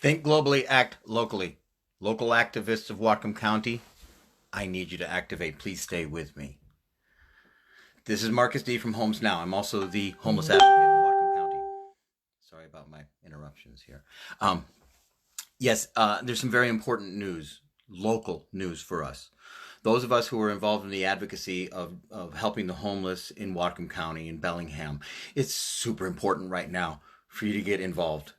Think globally, act locally. Local activists of Whatcom County, I need you to activate. Please stay with me. This is Marcus D. from Homes Now. I'm also the homeless advocate in Whatcom County. Sorry about my interruptions here. Yes, there's some very important news, local news for us. Those of us who are involved in the advocacy of helping the homeless in Whatcom County, in Bellingham, it's super important right now for you to get involved.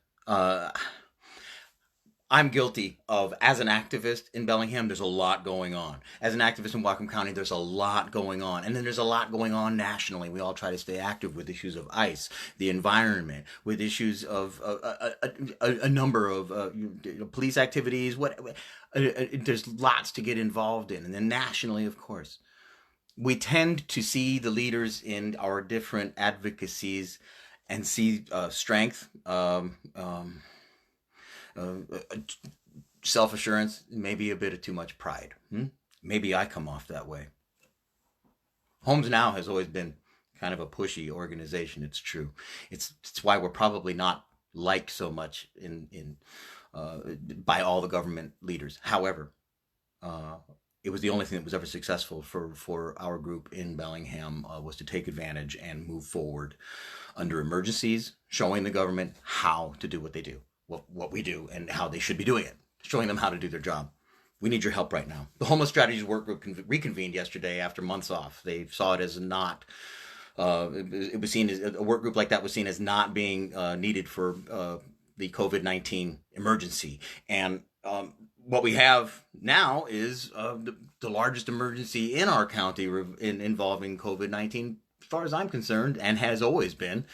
I'm guilty of, as an activist in Bellingham, there's a lot going on. As an activist in Whatcom County, there's a lot going on. And then there's a lot going on nationally. We all try to stay active with issues of ICE, the environment, with issues of a number of police activities. There's lots to get involved in. And then nationally, of course, we tend to see the leaders in our different advocacies and see strength, self-assurance, maybe a bit of too much pride. Maybe I come off that way. Homes Now has always been kind of a pushy organization. It's true. It's why we're probably not liked so much by all the government leaders. However, it was the only thing that was ever successful for our group in Bellingham, was to take advantage and move forward under emergencies, showing the government how to do what they do. What we do and how they should be doing it, showing them how to do their job. We need your help right now. The Homeless Strategies Work Group reconvened yesterday after months off. They saw it as not, it was seen as, a work group like that was seen as not being needed for the COVID-19 emergency. And what we have now is the largest emergency in our county involving COVID-19, as far as I'm concerned, and has always been.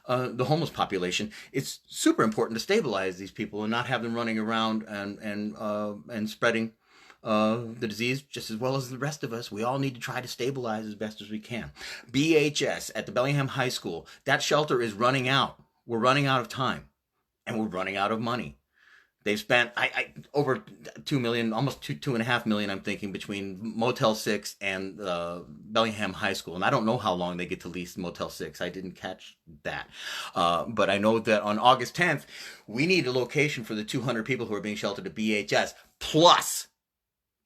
The homeless population. It's super important to stabilize these people and not have them running around and spreading the disease just as well as the rest of us. We all need to try to stabilize as best as we can. BHS at the Bellingham High School, that shelter is running out. We're running out of time, and we're running out of money. They've spent over 2 million, almost 2.5 million, I'm thinking, between Motel 6 and Bellingham High School. And I don't know how long they get to lease Motel 6. I didn't catch that. But I know that on August 10th, we need a location for the 200 people who are being sheltered at BHS, plus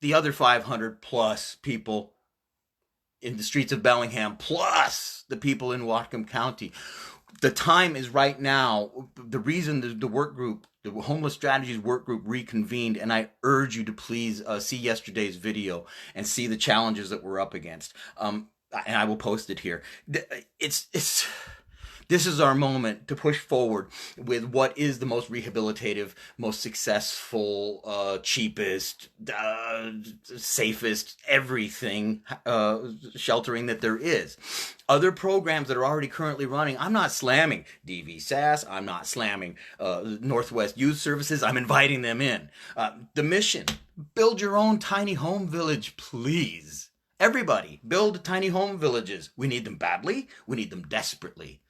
the other 500 plus people in the streets of Bellingham, plus the people in Whatcom County. The time is right now. The reason the work group, the Homeless Strategies Work Group, reconvened, and I urge you to please see yesterday's video and see the challenges that we're up against. And I will post it here. This is our moment to push forward with what is the most rehabilitative, most successful, cheapest, safest, everything sheltering that there is. Other programs that are already currently running, I'm not slamming DVSAS, I'm not slamming Northwest Youth Services, I'm inviting them in. The mission, build your own tiny home village, please. Everybody, build tiny home villages. We need them badly, we need them desperately.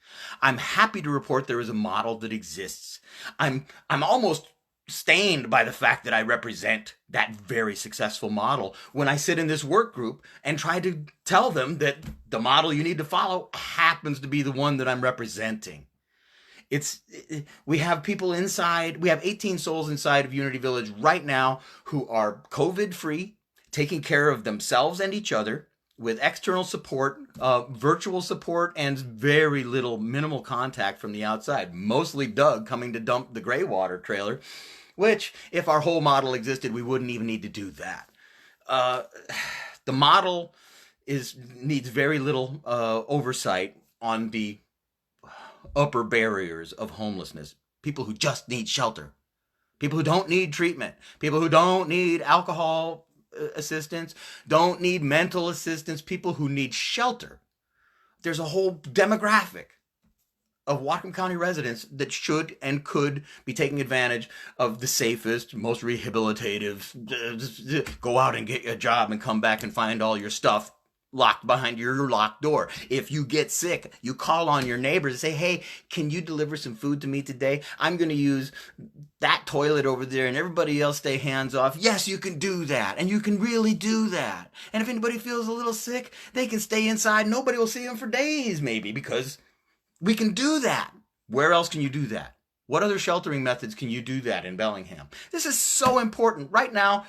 I'm happy to report there is a model that exists. I'm almost stained by the fact that I represent that very successful model when I sit in this work group and try to tell them that the model you need to follow happens to be the one that I'm representing. We have people inside, we have 18 souls inside of Unity Village right now who are COVID-free, taking care of themselves and each other, with external support, virtual support, and very little minimal contact from the outside. Mostly Doug coming to dump the gray water trailer, which, if our whole model existed, we wouldn't even need to do that. The model needs very little oversight on the upper barriers of homelessness. People who just need shelter. People who don't need treatment. People who don't need alcohol assistance, don't need mental assistance, people who need shelter. There's a whole demographic of Whatcom County residents that should and could be taking advantage of the safest, most rehabilitative, go out and get a job and come back and find all your stuff locked behind your locked door. If you get sick, you call on your neighbors and say, hey, can you deliver some food to me today? I'm going to use that toilet over there and everybody else stay hands off. Yes, you can do that. And you can really do that. And if anybody feels a little sick, they can stay inside. Nobody will see them for days maybe, because we can do that. Where else can you do that? What other sheltering methods can you do that in Bellingham? This is so important. Right now,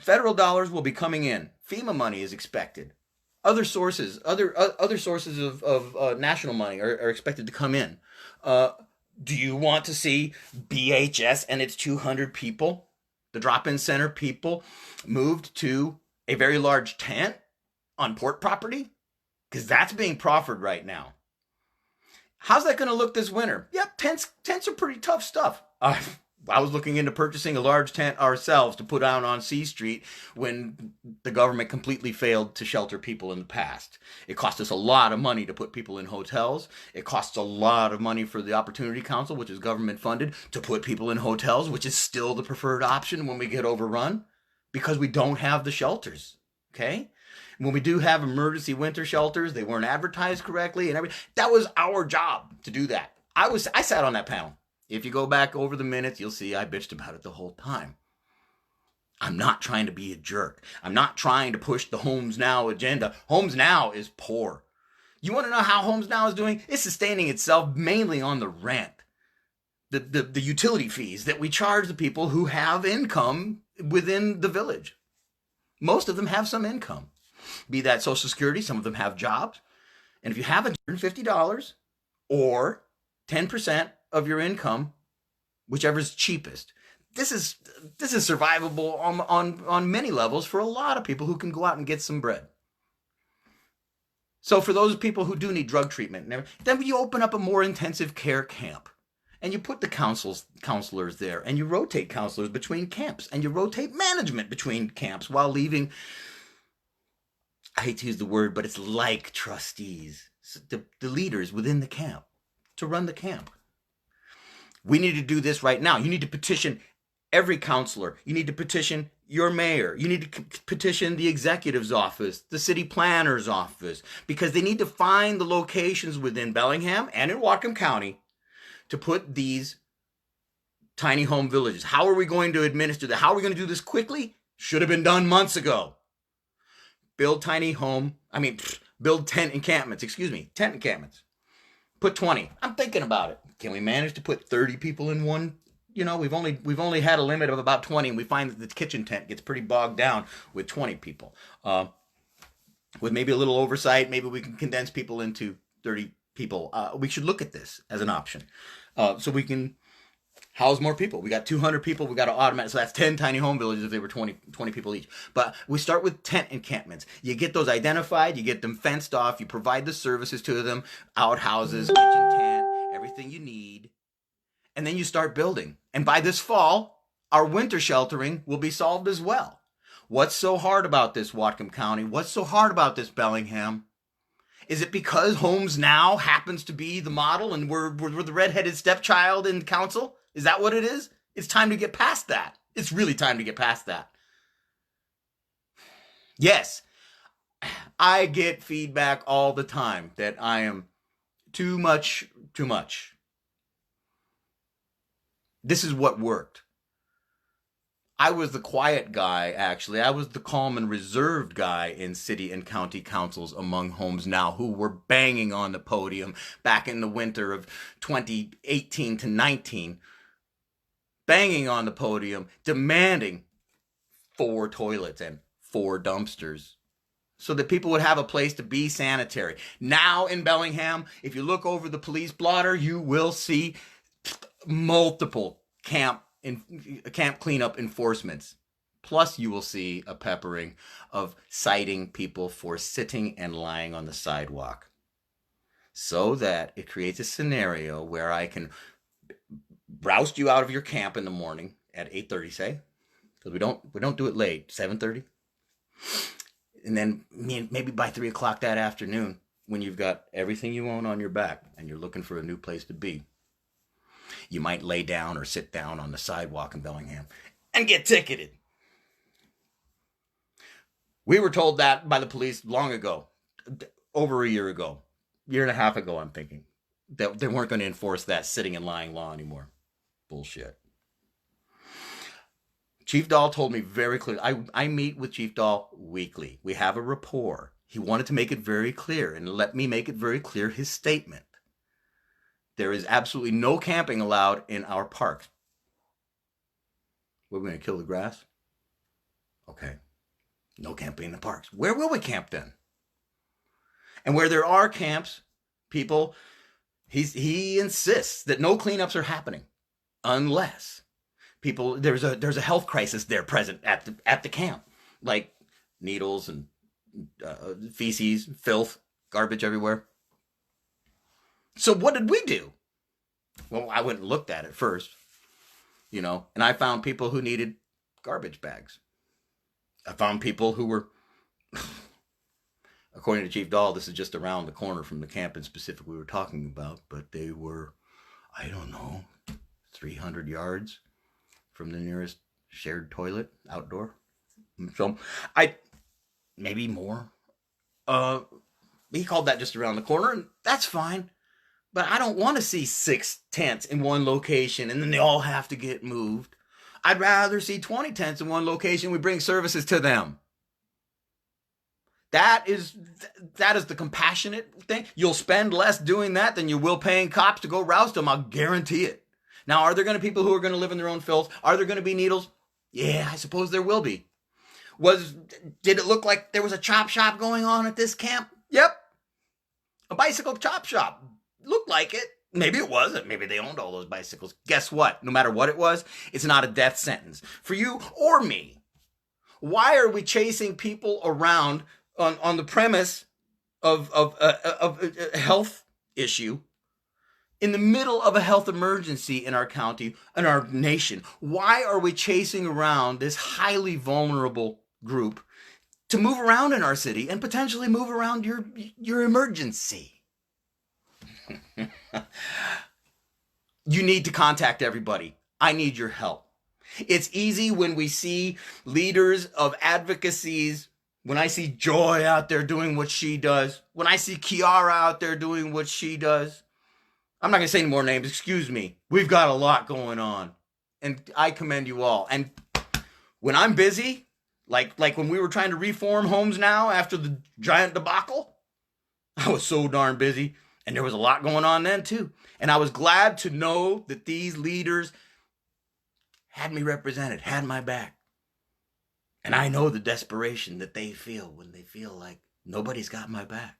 federal dollars will be coming in. FEMA money is expected. Other sources of national money are expected to come in. Do you want to see BHS and its 200 people, the drop-in center people, moved to a very large tent on port property? Because that's being proffered right now. How's that going to look this winter? Yep, tents are pretty tough stuff. I was looking into purchasing a large tent ourselves to put out on C Street when the government completely failed to shelter people in the past. It cost us a lot of money to put people in hotels. It costs a lot of money for the Opportunity Council, which is government funded, to put people in hotels, which is still the preferred option when we get overrun, because we don't have the shelters, okay? When we do have emergency winter shelters, they weren't advertised correctly and everything. That was our job to do that. I sat on that panel. If you go back over the minutes, you'll see I bitched about it the whole time. I'm not trying to be a jerk. I'm not trying to push the Homes Now agenda. Homes Now is poor. You want to know how Homes Now is doing? It's sustaining itself mainly on the rent, the utility fees that we charge the people who have income within the village. Most of them have some income. Be that Social Security, some of them have jobs. And if you have $150 or 10% of your income, whichever's cheapest, this is survivable on many levels for a lot of people who can go out and get some bread. So for those people who do need drug treatment, then you open up a more intensive care camp. And you put the counselors there, and you rotate counselors between camps, and you rotate management between camps while leaving, I hate to use the word, but it's like trustees, the leaders within the camp, to run the camp. We need to do this right now. You need to petition every counselor. You need to petition your mayor. You need to petition the executive's office, the city planner's office, because they need to find the locations within Bellingham and in Whatcom County to put these tiny home villages. How are we going to administer that? How are we going to do this quickly? Should have been done months ago. Build tent encampments, tent encampments. Put 20. I'm thinking about it. Can we manage to put 30 people in one? You know, we've only had a limit of about 20, and we find that the kitchen tent gets pretty bogged down with 20 people. With maybe a little oversight, maybe we can condense people into 30 people. We should look at this as an option, so we can house more people. We got 200 people. We got to automate. So that's 10 tiny home villages if they were 20 people each. But we start with tent encampments. You get those identified. You get them fenced off. You provide the services to them, outhouses, kitchen tent, everything you need. And then you start building. And by this fall, our winter sheltering will be solved as well. What's so hard about this, Whatcom County? What's so hard about this, Bellingham? Is it because Homes Now happens to be the model and we're the redheaded stepchild in council? Is that what it is? It's time to get past that. It's really time to get past that. Yes, I get feedback all the time that I am too much. This is what worked. I was the quiet guy, actually. I was the calm and reserved guy in city and county councils among Homes Now who were banging on the podium back in the winter of 2018 to 19. Banging on the podium, demanding 4 toilets and 4 dumpsters so that people would have a place to be sanitary. Now in Bellingham, if you look over the police blotter, you will see multiple camp cleanup enforcements. Plus, you will see a peppering of citing people for sitting and lying on the sidewalk, so that it creates a scenario where I can roust you out of your camp in the morning at 8:30, say, because we don't do it late, 7:30, and then maybe by 3 o'clock that afternoon, when you've got everything you own on your back and you're looking for a new place to be, you might lay down or sit down on the sidewalk in Bellingham and get ticketed. We were told that by the police long ago, over a year ago, year and a half ago, I'm thinking, that they weren't going to enforce that sitting and lying law anymore. Bullshit. Chief Dahl told me very clearly. I meet with Chief Dahl weekly. We have a rapport. He wanted to make it very clear, and let me make it very clear his statement, There is absolutely no camping allowed in our parks. We're going to kill the grass? Okay. No camping in the parks. Where will we camp then? And where there are camps, people, he insists that no cleanups are happening unless people, there's a health crisis there present at the camp, like needles and feces, filth, garbage everywhere. So what did we do? Well, I went and looked at it first, and I found people who needed garbage bags. I found people who were, according to Chief Dahl, this is just around the corner from the camp in specific we were talking about, but they were, I don't know, 300 yards from the nearest shared toilet outdoor. So maybe more. He called that just around the corner, and that's fine. But I don't want to see 6 tents in one location and then they all have to get moved. I'd rather see 20 tents in one location. We bring services to them. That is the compassionate thing. You'll spend less doing that than you will paying cops to go roust them. I'll guarantee it. Now, are there going to be people who are going to live in their own filth? Are there going to be needles? Yeah, I suppose there will be. Did it look like there was a chop shop going on at this camp? Yep. A bicycle chop shop. Looked like it. Maybe it wasn't. Maybe they owned all those bicycles. Guess what? No matter what it was, it's not a death sentence for you or me. Why are we chasing people around on the premise of a health issue in the middle of a health emergency in our county and our nation? Why are we chasing around this highly vulnerable group to move around in our city and potentially move around your emergency? You need to contact everybody. I need your help. It's easy when we see leaders of advocacies, when I see Joy out there doing what she does, when I see Kiara out there doing what she does. I'm not going to say any more names, excuse me. We've got a lot going on, and I commend you all. And when I'm busy, like when we were trying to reform Homes Now after the giant debacle, I was so darn busy. And there was a lot going on then too. And I was glad to know that these leaders had me represented, had my back. And I know the desperation that they feel when they feel like nobody's got my back.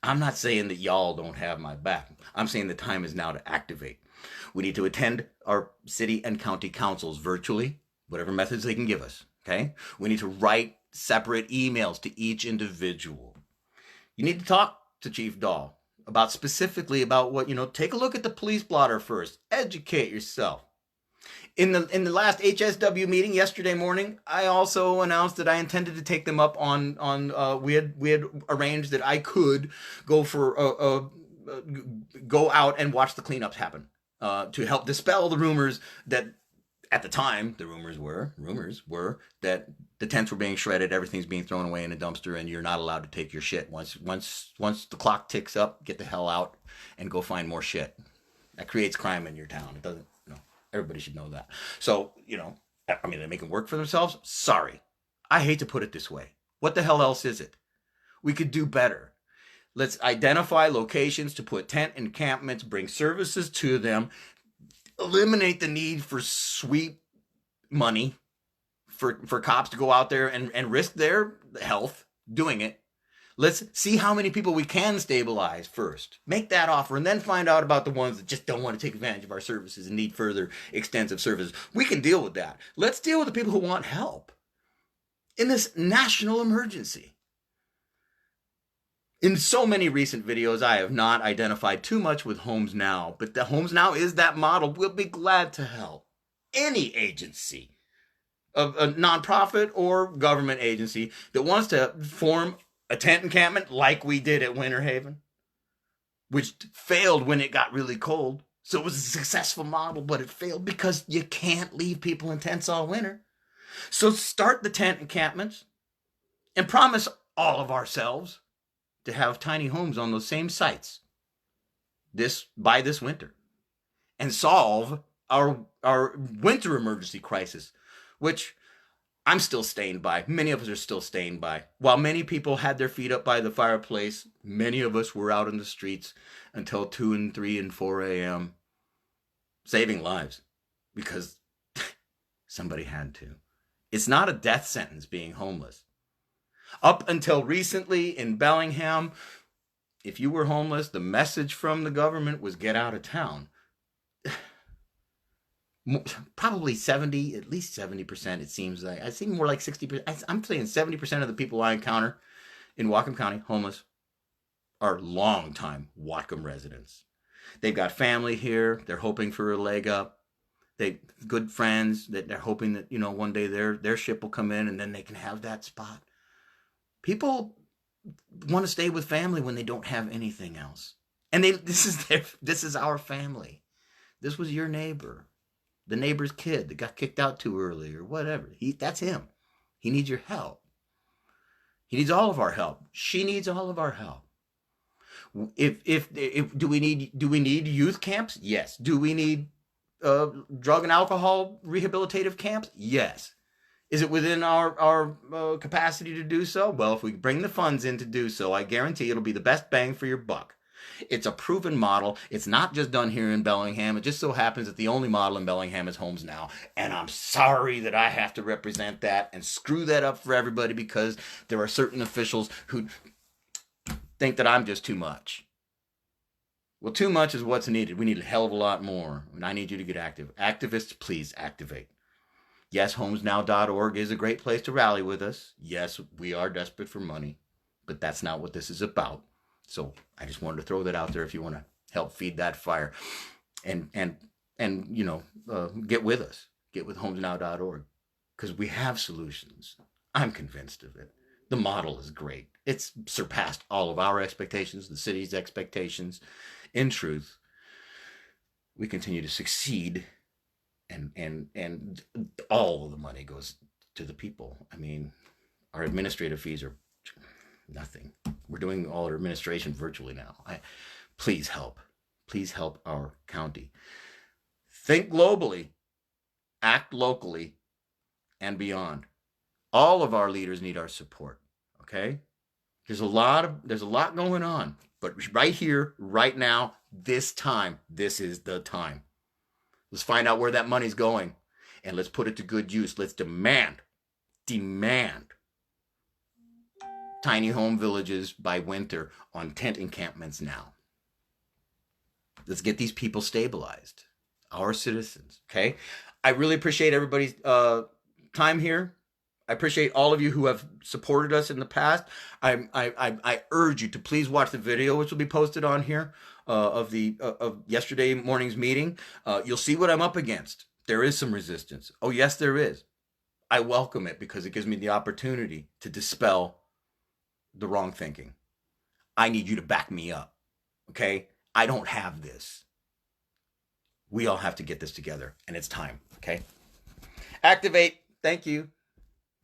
I'm not saying that y'all don't have my back. I'm saying the time is now to activate. We need to attend our city and county councils virtually, whatever methods they can give us, okay? We need to write separate emails to each individual. You need to talk to Chief Dahl specifically about what, take a look at the police blotter first. Educate yourself. In the last HSW meeting yesterday morning, I also announced that I intended to take them up on we had arranged that I could go go out and watch the cleanups happen to help dispel the rumors that at the time the rumors were that the tents were being shredded, everything's being thrown away in a dumpster, and you're not allowed to take your shit. Once the clock ticks up, get the hell out and go find more shit. That creates crime in your town. It doesn't. Everybody should know that. So, they're making work for themselves. Sorry. I hate to put it this way. What the hell else is it? We could do better. Let's identify locations to put tent encampments, bring services to them, eliminate the need for sweep money for cops to go out there and risk their health doing it. Let's see how many people we can stabilize first. Make that offer and then find out about the ones that just don't want to take advantage of our services and need further extensive services. We can deal with that. Let's deal with the people who want help in this national emergency. In so many recent videos, I have not identified too much with Homes Now, but the Homes Now is that model. We'll be glad to help any agency, a nonprofit or government agency that wants to form a tent encampment like we did at Winter Haven, which failed when it got really cold. So it was a successful model, but it failed because you can't leave people in tents all winter. So start the tent encampments and promise all of ourselves to have tiny homes on those same sites by this winter and solve our winter emergency crisis, which I'm still stained by. Many of us are still stained by. While many people had their feet up by the fireplace, many of us were out in the streets until 2 and 3 and 4 a.m. saving lives because somebody had to. It's not a death sentence being homeless. Up until recently in Bellingham, if you were homeless, the message from the government was get out of town. Probably 70, at least 70%, it seems like. I think more like 60%. I'm saying 70% of the people I encounter in Whatcom County, homeless, are long-time Whatcom residents. They've got family here. They're hoping for a leg up. They good friends that they're hoping that, you know, one day their ship will come in and then they can have that spot. People want to stay with family when they don't have anything else. And this is our family. This was your neighbor. The neighbor's kid that got kicked out too early or whatever. That's him. He needs your help. He needs all of our help. She needs all of our help. If do we need youth camps? Yes. Do we need drug and alcohol rehabilitative camps? Yes. Is it within our capacity to do so? Well, if we bring the funds in to do so, I guarantee it'll be the best bang for your buck. It's a proven model. It's not just done here in Bellingham. It just so happens that the only model in Bellingham is Homes Now. And I'm sorry that I have to represent that and screw that up for everybody because there are certain officials who think that I'm just too much. Well, too much is what's needed. We need a hell of a lot more. And I need you to get active. Activists, please activate. Yes, homesnow.org is a great place to rally with us. Yes, we are desperate for money. But that's not what this is about. So I just wanted to throw that out there if you want to help feed that fire. And you know, get with us. Get with homesnow.org. Because we have solutions. I'm convinced of it. The model is great. It's surpassed all of our expectations, the city's expectations. In truth, we continue to succeed, and all of the money goes to the people. I mean, our administrative fees are nothing. We're doing all our administration virtually now. Please help. Please help our county. Think globally, act locally, and beyond. All of our leaders need our support. Okay? There's a lot going on, but right here, right now, this is the time. Let's find out where that money's going, and let's put it to good use. Let's demand tiny home villages by winter on tent encampments now. Let's get these people stabilized, our citizens. Okay, I really appreciate everybody's time here. I appreciate all of you who have supported us in the past. I urge you to please watch the video, which will be posted on here of yesterday morning's meeting. You'll see what I'm up against. There is some resistance. Oh, yes, there is. I welcome it because it gives me the opportunity to dispel the wrong thinking. I need you to back me up. Okay? I don't have this. We all have to get this together, and it's time. Okay? Activate. Thank you.